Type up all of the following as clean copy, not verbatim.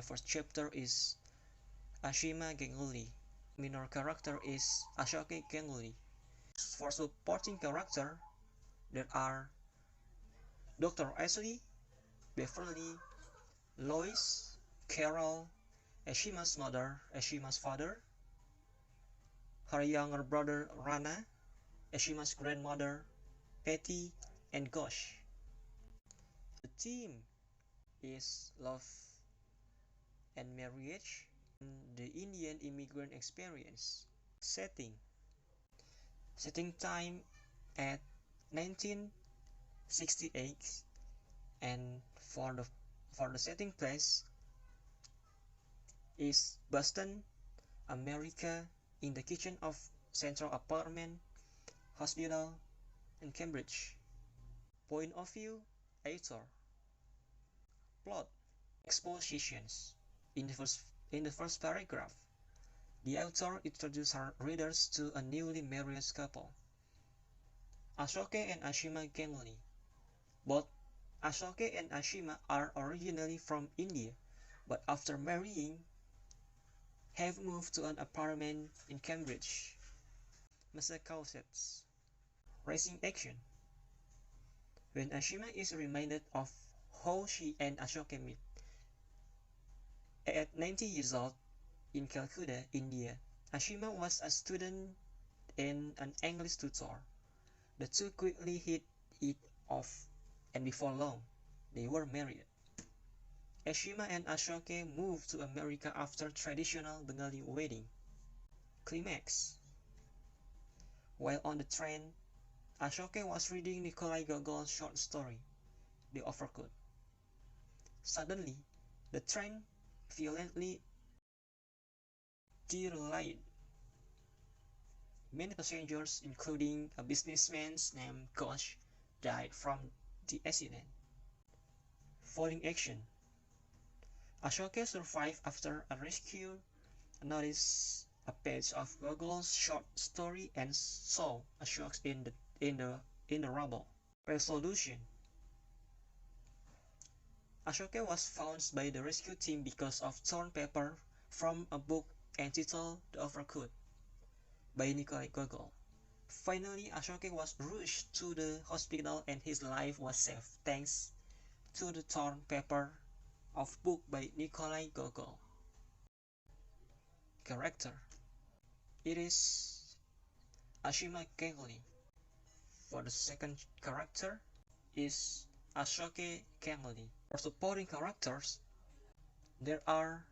the first chapter is Ashima Ganguly. Minor character is Ashoke Ganguly. For supporting character, there are Dr. Ashley, Beverly, Lois, Carol, Ashima's mother, Ashima's father, her younger brother Rana, Ashima's grandmother, Patty, and Gosh. The theme is love and marriage and the Indian immigrant experience. Setting time at 1968, and for the setting place is Boston, America, in the kitchen of Central Apartment Hospital in Cambridge. Point of view, author. Plot, expositions. In the first paragraph, the author introduces her readers to a newly married couple, Ashoke and Ashima Ganguly. Both Ashoke and Ashima are originally from India, but after marrying, have moved to an apartment in Cambridge. Massachusetts. Racing action. When Ashima is reminded of how she and Ashoke meet, at 90 years old, in Calcutta, India, Ashima was a student and an English tutor. The two quickly hit it off, and before long, they were married. Ashima and Ashoke moved to America after traditional Bengali wedding. Climax. While on the train, Ashoke was reading Nikolai Gogol's short story, The Overcoat. Suddenly, the train violently derailed. Many passengers, including a businessman named Ghosh, died from the accident. Falling action. Ashoke survived after a rescue, noticed a page of Gogol's short story, and saw Ashoke in the rubble. Resolution. Ashoke was found by the rescue team because of torn paper from a book entitled The Overcoat by Nikolai Gogol. Finally, Ashoke was rushed to the hospital and his life was saved thanks to the torn paper of book by Nikolai Gogol. Character. It is Ashima Ganguly. For the second character is Ashoke Ganguly. For supporting characters, there are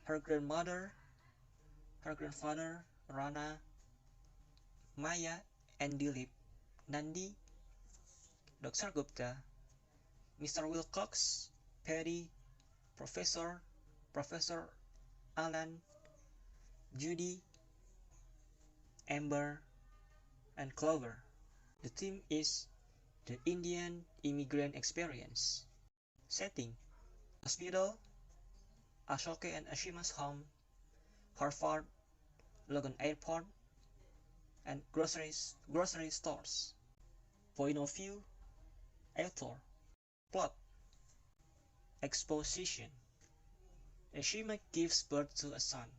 her grandmother, her grandfather, Rana, Maya and Dilip, Nandi, Dr. Gupta, Mr. Wilcox, Perry, Professor Alan, Judy, Amber, and Clover. The theme is the Indian immigrant experience. Setting: hospital, Ashoke and Ashima's home, Harvard, Logan Airport, and grocery stores. Point of view, author. Plot, exposition. Ashima gives birth to a son.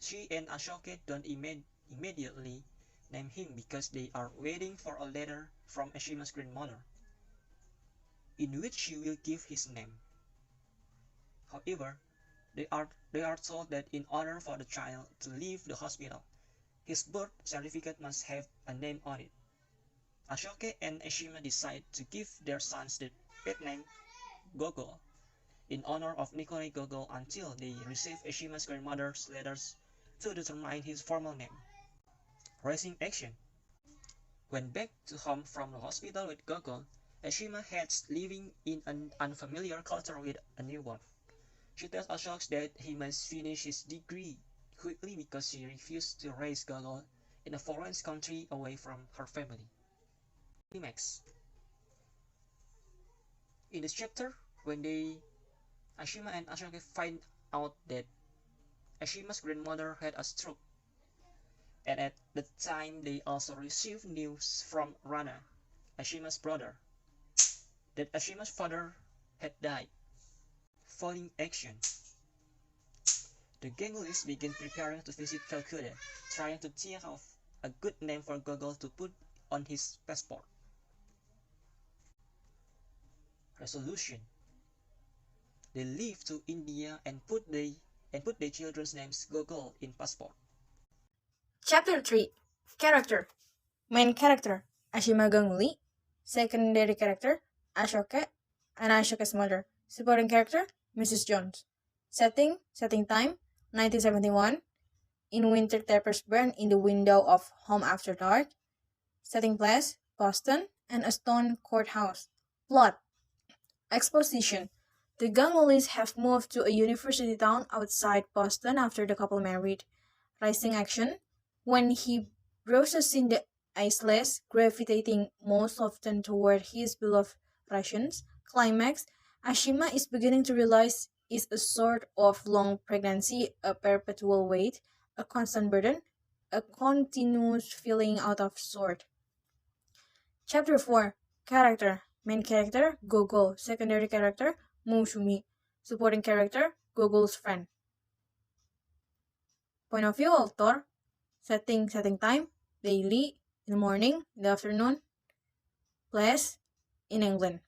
She and Ashoke don't immediately name him because they are waiting for a letter from Ashima's grandmother, in which she will give his name. However, they are told that in order for the child to leave the hospital, his birth certificate must have a name on it. Ashoke and Ashima decide to give their sons the pet name Gogol in honor of Nikolai Gogol until they receive Ashima's grandmother's letters to determine his formal name. Racing action. When back to home from the hospital with Gogol, Ashima heads living in an unfamiliar culture with a newborn. She tells Ashok that he must finish his degree quickly because she refused to raise Gogol in a foreign country away from her family. Climax. In this chapter, when Ashima and Ashoke find out that Ashima's grandmother had a stroke, and at the time they also received news from Rana, Ashima's brother, that Ashima's father had died. Falling action. The Gangulis begin preparing to visit Calcutta, trying to think of a good name for Gogol to put on his passport. Resolution. They leave to India and put their children's names Gogol in passport. Chapter 3. Character. Main character, Ashima Ganguly. Secondary character, Ashoka and Ashoka's mother. Supporting character, Mrs. Jones. Setting time, 1971. In winter, tapers burn in the window of Home After Dark. Setting place, Boston, and a stone courthouse. Plot. Exposition. The Gangulys have moved to a university town outside Boston after the couple married. Rising action. When he browses in the isles, gravitating most often toward his beloved Russians. Climax. Ashima is beginning to realize it's a sort of long pregnancy, a perpetual weight, a constant burden, a continuous feeling out of sort. Chapter 4. Character. Main character, Gogol. Secondary character, Mushumi. Supporting character, Gogol's friend. Point of view, author. Setting time, daily, in the morning, in the afternoon. Place, in England.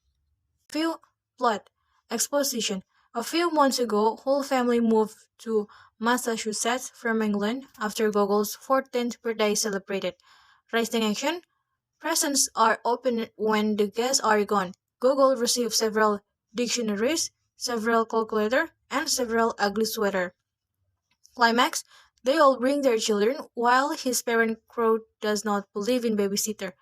View, plot, exposition. A few months ago, whole family moved to Massachusetts from England after Gogol's 14th birthday celebrated. Rising action. Presents are opened when the guests are gone. Gogol receives several dictionaries, several calculators, and several ugly sweaters. Climax. They all bring their children, while his parent Crow does not believe in babysitter.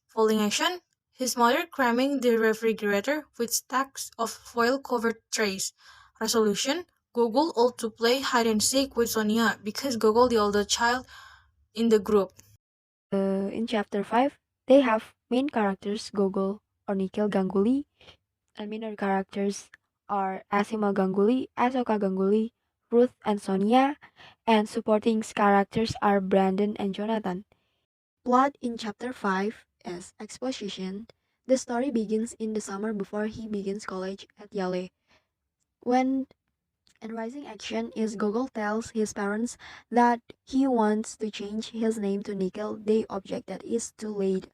Folding action. His mother cramming the refrigerator with stacks of foil-covered trays. Resolution. Gogol ought to play hide-and-seek with Sonia because Gogol the older child in the group. In chapter 5, they have main characters Gogol or Nikhil Ganguly, and minor characters are Asima Ganguly, Asoka Ganguly, Ruth and Sonia, and supporting characters are Brandon and Jonathan. Plot in chapter 5 is exposition. The story begins in the summer before he begins college at Yale. When and rising action is Gogol tells his parents that he wants to change his name to Nikhil. They object that it's too late.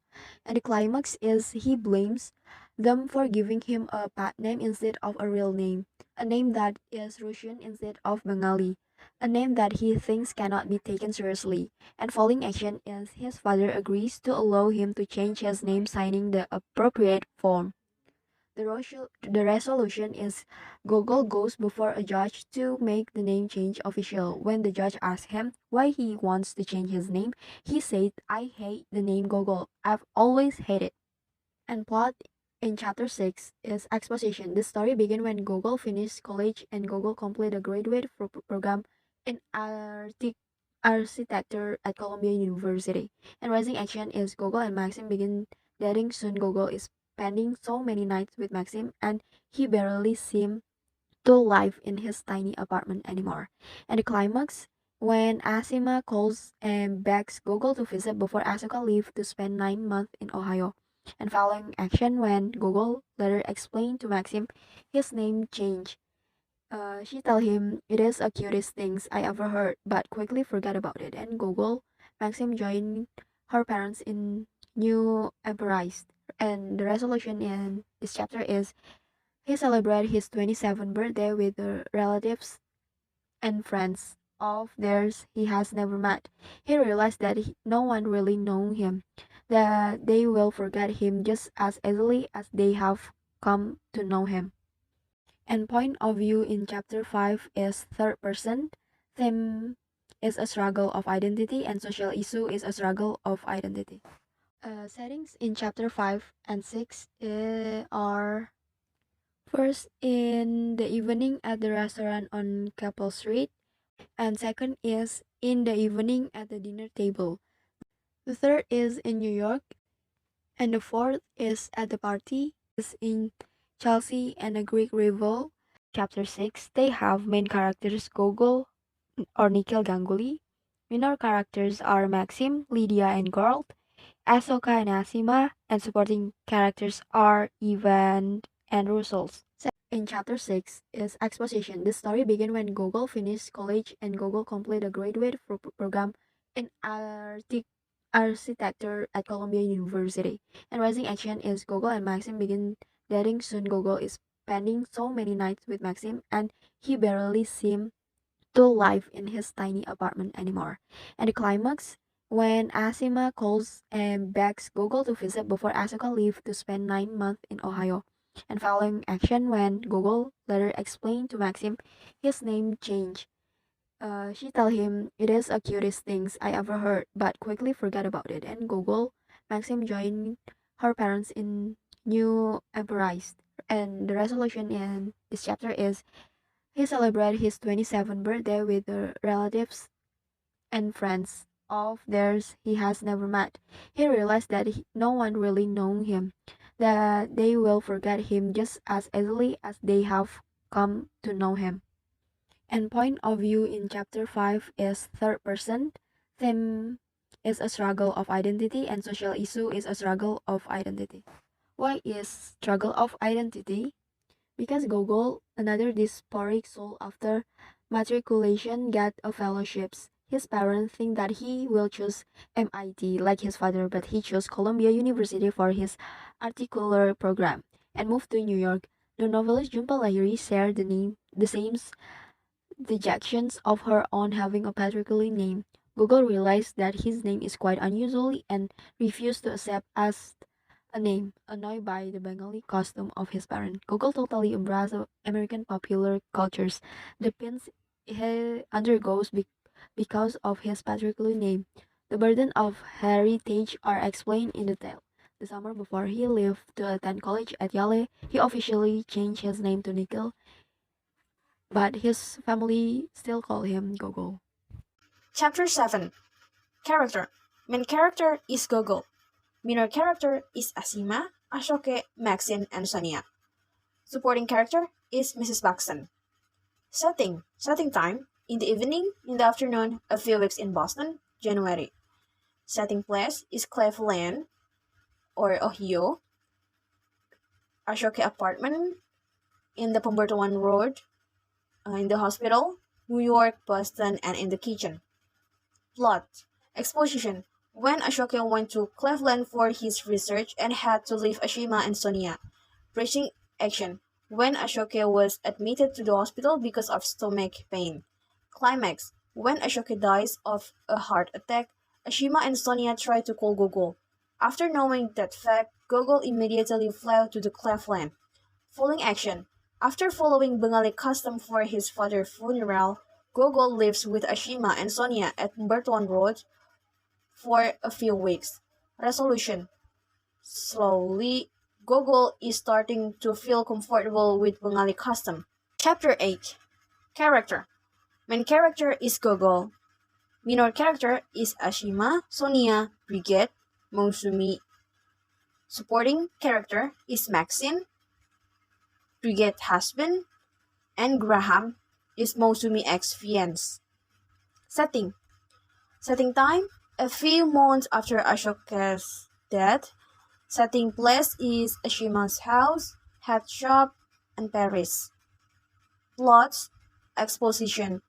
And the climax is he blames them for giving him a pet name instead of a real name, a name that is Russian instead of Bengali, a name that he thinks cannot be taken seriously. And following action is his father agrees to allow him to change his name, signing the appropriate form. The resolution is Gogol goes before a judge to make the name change official. When the judge asks him why he wants to change his name, he said, I hate the name Gogol. I've always hated it. And plot in chapter 6 is exposition. The story begins when Gogol finished college and Gogol completed a graduate program in architecture at Columbia University. And rising action is Gogol and Maxim begin dating soon. Gogol is spending so many nights with Maxim and he barely seems to live in his tiny apartment anymore. And the climax when Asima calls and begs Gogol to visit before Asuka leaves to spend 9 months in Ohio. And following action when Gogol later explained to Maxim his name change. She tell him it is the cutest things I ever heard, but quickly forgot about it. And Gogol, Maxim joined her parents in New Empress. And the resolution in this chapter is he celebrated his 27th birthday with the relatives and friends of theirs he has never met. He realized that no one really knows him, that they will forget him just as easily as they have come to know him. And point of view in chapter 5 is third person. Theme is a struggle of identity and social issue is a struggle of identity. Settings in chapter 5 and 6 are first in the evening at the restaurant on Capel Street, and second is in the evening at the dinner table. The third is in New York, and the fourth is at the party is in Chelsea and a Greek rival. Chapter 6, they have main characters Gogol or Nikhil Ganguly. Minor characters are Maxim, Lydia, and Gold, Asoka and Asima, and supporting characters are Ivan and rules. In chapter 6 is exposition. This story begins when Gogol finished college and Gogol completed a graduate program in architecture at Columbia University. And rising action is Gogol and Maxim begin dating soon. Gogol is spending so many nights with Maxim and he barely seems to live in his tiny apartment anymore. And the climax when Asima calls and begs Gogol to visit before Asuka leaves to spend 9 months in Ohio. And following action when Gogol later explained to Maxim his name change. She tell him it is the cutest things I ever heard, but quickly forgot about it. And Gogol, Maxim joined her parents in New Empress. And the resolution in this chapter is he celebrated his 27th birthday with the relatives and friends of theirs he has never met. He realized that no one really knows him, that they will forget him just as easily as they have come to know him. And point of view in chapter 5 is third person. Theme is a struggle of identity and social issue is a struggle of identity. Why is struggle of identity? Because Gogol, another dysphoric soul after matriculation, got a fellowships. His parents think that he will choose MIT like his father, but he chose Columbia University for his articular program and moved to New York. The novelist Jhumpa Lahiri shared the same dejections of her own having a patriarchal name. Gogol realized that his name is quite unusual and refused to accept as a name, annoyed by the Bengali costume of his parents. Gogol totally embraced American popular cultures. The pains he undergoes because of his patriarchal name. The burden of heritage are explained in detail. The summer before he left to attend college at Yale, he officially changed his name to Nikhil, but his family still call him Gogol. Chapter 7. Character. Main character is Gogol. Minor character is Asima, Ashoke, Maxine, and Sonia. Supporting character is Mrs. Buxton. Setting time, in the evening, in the afternoon, a few weeks in Boston, January. Setting place is Cleveland or Ohio. Ashoke apartment in the Pemberton Road, in the hospital, New York, Boston, and in the kitchen. Plot. Exposition. When Ashoke went to Cleveland for his research and had to leave Ashima and Sonia. Breaching action. When Ashoke was admitted to the hospital because of stomach pain. Climax. When Ashoke dies of a heart attack, Ashima and Sonia try to call Gogol. After knowing that fact, Gogol immediately fled to the Cleveland. Following action. After following Bengali custom for his father's funeral, Gogol lives with Ashima and Sonia at Burton Road for a few weeks. Resolution. Slowly, Gogol is starting to feel comfortable with Bengali custom. Chapter 8. Character. Main character is Gogol. Minor character is Ashima, Sonia, Brigette, Mosumi. Supporting character is Maxine, Brigette husband, and Graham is Mosumi ex-fiance. Setting time, a few months after Ashoka's death. Setting place is Ashima's house, hat shop, and Paris. Plots, exposition.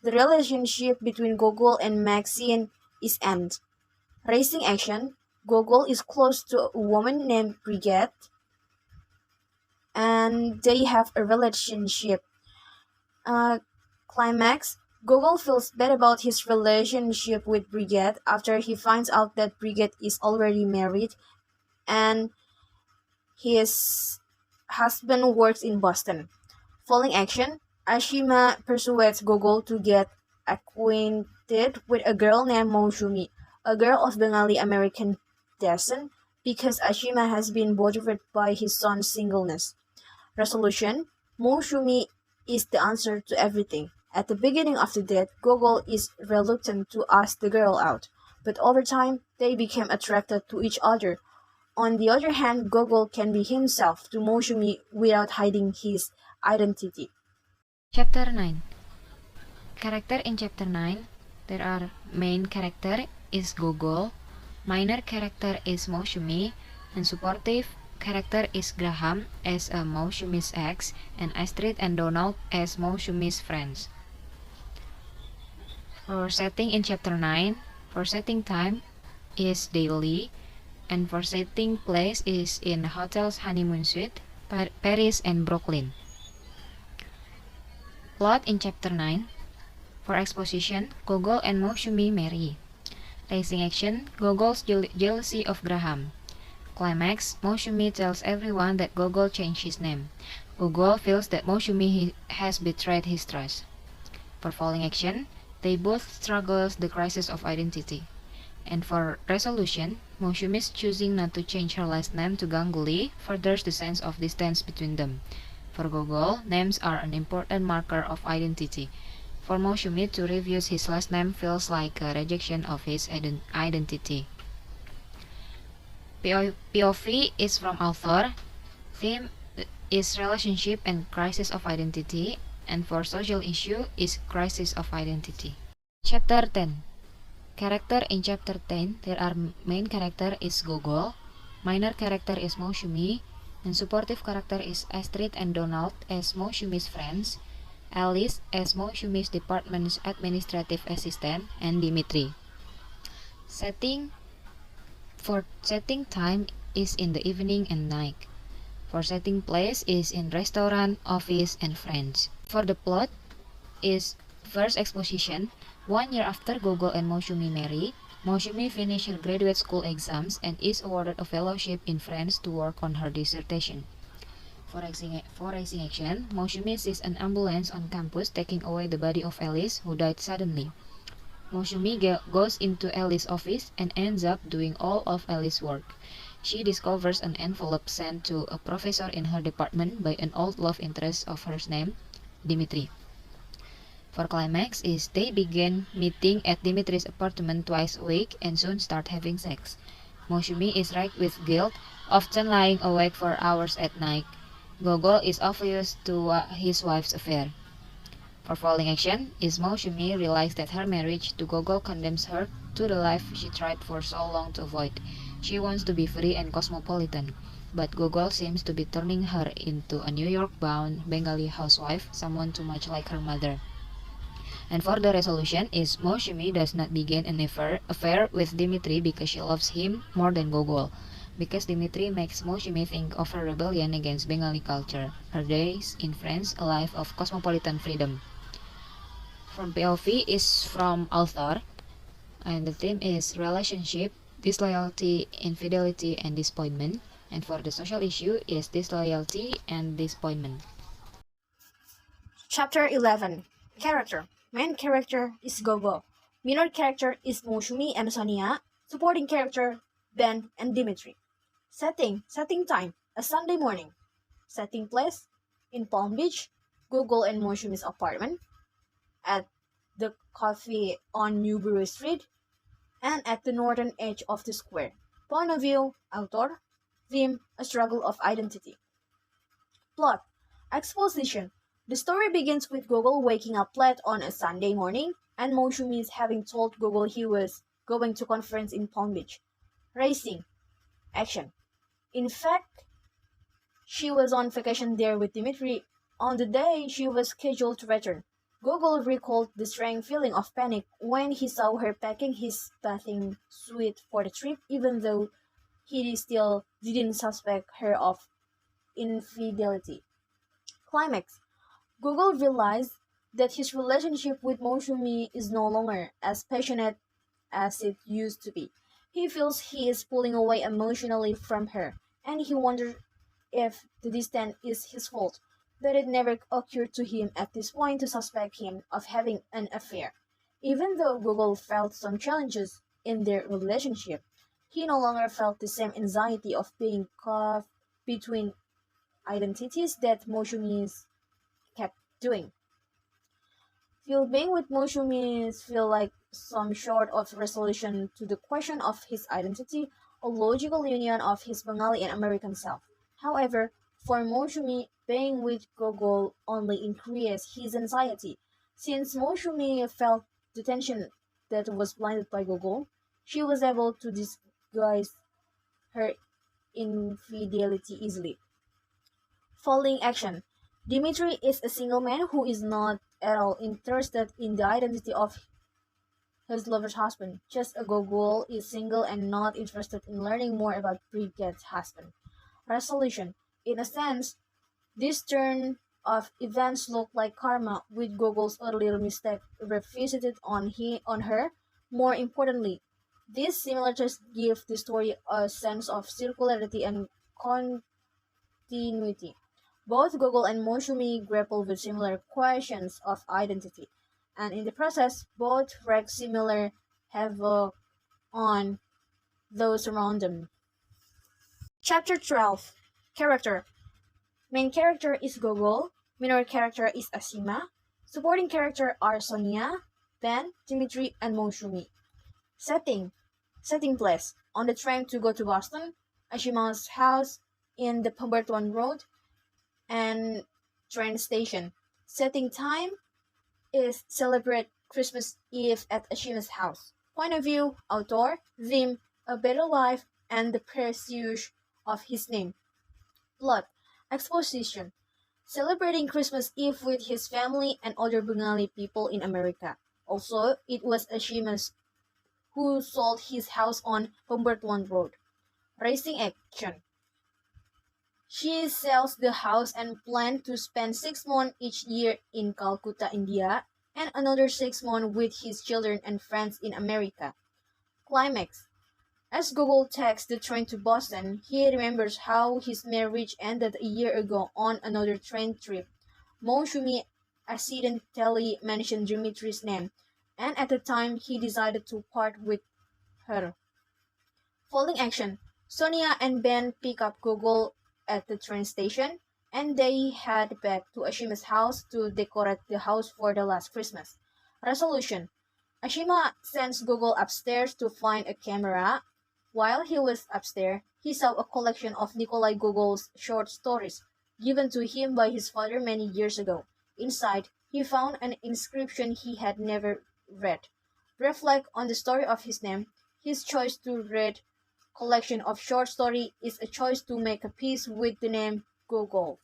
The relationship between Gogol and Maxine is end. Racing action, Gogol is close to a woman named Brigette, and they have a relationship. Climax, Gogol feels bad about his relationship with Brigette after he finds out that Brigette is already married and his husband works in Boston. Following action, Ashima persuades Gogol to get acquainted with a girl named Mosumi, a girl of Bengali American descent, because Ashima has been bothered by his son's singleness. Resolution, Mosumi is the answer to everything. At the beginning of the date, Gogol is reluctant to ask the girl out, but over time, they become attracted to each other. On the other hand, Gogol can be himself to Mosumi without hiding his identity. Chapter 9. Character in Chapter 9. There are main character is Gogol, minor character is Mosumi, and supportive character is Graham as Mousumi's ex, and Astrid and Donald as Mousumi's friends. For setting in chapter 9, for setting time is daily, and for setting place is in hotel's honeymoon suite, Paris and Brooklyn. Plot in chapter 9. For exposition, Gogol and Mousumi marry. Raising action, Gogol's jealousy of Graham. Climax, Mousumi tells everyone that Gogol changed his name. Gogol feels that Mousumi has betrayed his trust. For falling action, they both struggle the crisis of identity. And for resolution, Mousumi's choosing not to change her last name to Ganguly furthers the sense of distance between them. For Gogol, names are an important marker of identity. For Mousumi to refuse his last name feels like a rejection of his identity. POV is from author. Theme is relationship and crisis of identity. And for social issue is crisis of identity. Chapter 10. Character in chapter 10, there are main character is Gogol, minor character is Mousumi, and supportive character is Astrid and Donald as Mousumi's friends, Alice as Mousumi's department's administrative assistant, and Dimitri. For setting time is in the evening and night. For setting place is in restaurant, office, and friends. For the plot is first exposition. 1 year after Gogol and Mousumi marry, Mousumi finished her graduate school exams and is awarded a fellowship in France to work on her dissertation. For raising action, Mousumi sees an ambulance on campus taking away the body of Alice, who died suddenly. Mousumi goes into Alice's office and ends up doing all of Alice's work. She discovers an envelope sent to a professor in her department by an old love interest of hers named Dimitri. For climax is they begin meeting at Dimitri's apartment twice a week and soon start having sex. Mousumi is racked with guilt, often lying awake for hours at night. Gogol is oblivious to his wife's affair. For falling action is Mousumi realizes that her marriage to Gogol condemns her to the life she tried for so long to avoid. She wants to be free and cosmopolitan, but Gogol seems to be turning her into a New York-bound Bengali housewife, someone too much like her mother. And for the resolution is Mousumi does not begin an affair with Dimitri because she loves him more than Gogol, because Dimitri makes Mousumi think of her rebellion against Bengali culture, her days in France, a life of cosmopolitan freedom. From POV is from author, and the theme is relationship, disloyalty, infidelity, and disappointment. And for the social issue is disloyalty and disappointment. Chapter 11. Character. Main character is Gogol. Minor character is Mousumi and Sonia. Supporting character Ben and Dimitri. Setting time, a Sunday morning. Setting place, in Palm Beach, Gogol and Mousumi's apartment, at the coffee on Newbury Street, and at the northern edge of the square. Point of view, author. Theme, a struggle of identity. Plot. Exposition. The story begins with Gogol waking up late on a Sunday morning and Mousumi having told Gogol he was going to conference in Palm Beach. Racing. Action. In fact, she was on vacation there with Dimitri on the day she was scheduled to return. Gogol recalled the strange feeling of panic when he saw her packing his bathing suit for the trip, even though he still didn't suspect her of infidelity. Climax. Gogol realized that his relationship with Mousumi is no longer as passionate as it used to be. He feels he is pulling away emotionally from her, and he wonders if the distance is his fault, but it never occurred to him at this point to suspect him of having an affair. Even though Gogol felt some challenges in their relationship, he no longer felt the same anxiety of being caught between identities that Mousumi kept doing. Being with Mousumi feel like some sort of resolution to the question of his identity, a logical union of his Bengali and American self. However, for Mousumi, being with Gogol only increased his anxiety. Since Mousumi felt the tension that was blinded by Gogol, she was able to disguise her infidelity easily. Following action. Dimitri is a single man who is not at all interested in the identity of his lover's husband. Just a Gogol is single and not interested in learning more about Brigitte's husband. Resolution. In a sense, this turn of events look like karma, with Gogol's earlier mistake revisited on her. More importantly, these similarities give the story a sense of circularity and continuity. Both Gogol and Moshumi grapple with similar questions of identity, and in the process, both wreak similar havoc on those around them. Chapter 12. Character. Main character is Gogol, minor character is Ashima, supporting character are Sonia, Ben, Dimitri, and Moshumi. Setting. Setting place. On the train to go to Boston, Ashima's house in the Pemberton Road, and train station. Setting time is celebrate Christmas Eve at Ashima's house. Point of view, author, theme, a better life, and the pursuit of his name. Plot, exposition, celebrating Christmas Eve with his family and other Bengali people in America. Also, it was Ashima's who sold his house on Pemberton Road. Racing action. She sells the house and plans to spend 6 months each year in Calcutta, India, and another 6 months with his children and friends in America. Climax. As Gogol takes the train to Boston, he remembers how his marriage ended a year ago on another train trip. Moshumi accidentally mentioned Dimitri's name, and at the time he decided to part with her. Following action, Sonia and Ben pick up Gogol at the train station, and they head back to Ashima's house to decorate the house for the last Christmas. Resolution. Ashima sends Gogol upstairs to find a camera. While he was upstairs, he saw a collection of Nikolai Gogol's short stories, given to him by his father many years ago. Inside, he found an inscription he had never read. Reflect on the story of his name. His choice to read collection of short story is a choice to make a peace with the name Gogol.